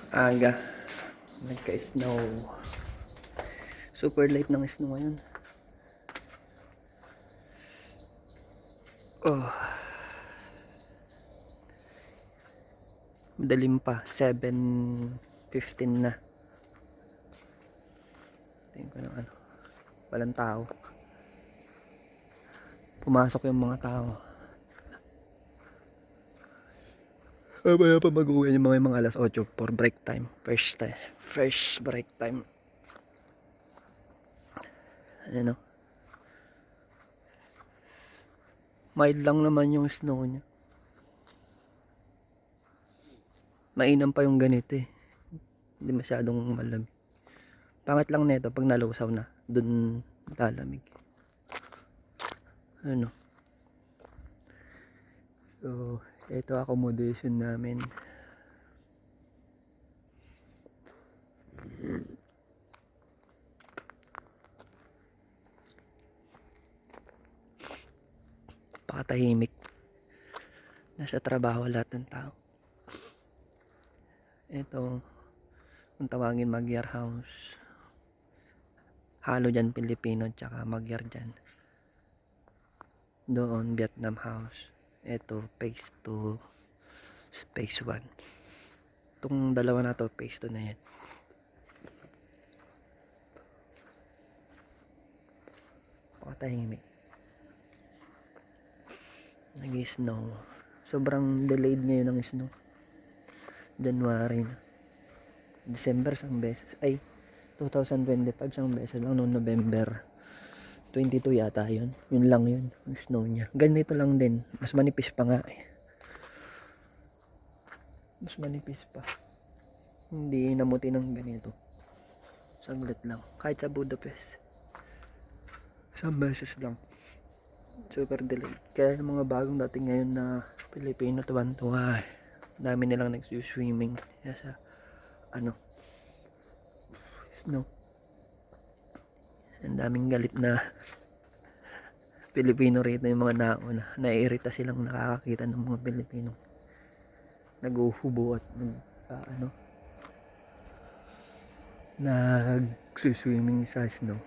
Aga. Nagka-snow. Super light ng snow ngayon. Oh. Madalim pa. 7:15 na. Tingin ko ng ano. Walang tao. Pumasok yung mga tao. Mamaya pa mag-uwi yung mga alas 8 for break time. First break time. Ano? Mild lang naman yung snow niya. Mainam pa yung ganito eh. Hindi masyadong malamig. Pangit lang nito pag nalusaw na. Dun lalamig. Ano? So, ito accommodation namin. Pakatahimik. Nasa trabaho lahat ng tao. Ito, kung tawagin Magyar House. Halo dyan Pilipino tsaka Magyar dyan. Doon Vietnam House. Ito phase 2, phase 1. Itong dalawa na to phase 2 na yan. Pakatahimik. Nag-snow. Sobrang delayed ngayon ang snow. January na. December isang beses. Ay, 2025 isang beses lang. Noong November 22 yata yun. Yun lang yun. Yung snow niya. Ganito lang din. Mas manipis pa nga eh. Mas manipis pa. Hindi namuti ng ganito. Saglit lang. Kahit sa Budapest. Isang beses lang. Super delayed. Kaya yung mga bagong dating ngayon na Pilipino tuwan-tuwa eh. Dami nilang nagsuswimming. Kaya sa ano snow. Ang daming galit na Pilipino rito yung mga nauna. Naiirita silang nakakakita ng mga Pilipino naghuhubo at nagsuswimming sa snow.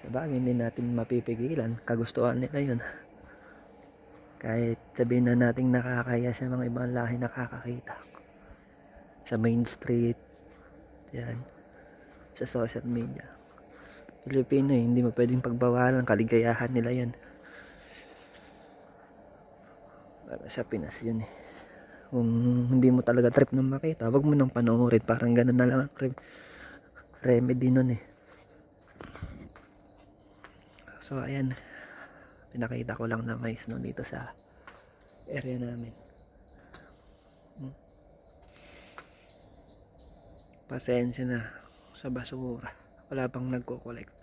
Sabagay hindi natin mapipigilan, kagustuhan nila yun. Kahit sabihin na nating nakakaya sa mga ibang lahi nakakakita sa main street yan, sa social media. Pilipino hindi mo pwedeng pagbawalan, kaligayahan nila yan. Para sa Pinas yun eh. Kung hindi mo talaga trip nung makita, wag mo nang panoorin. Parang ganun na lang ang remedy nun eh. So ayan, pinakita ko lang na may snow dito sa area namin. Pasensya na sa basura, wala pang nagko-collect.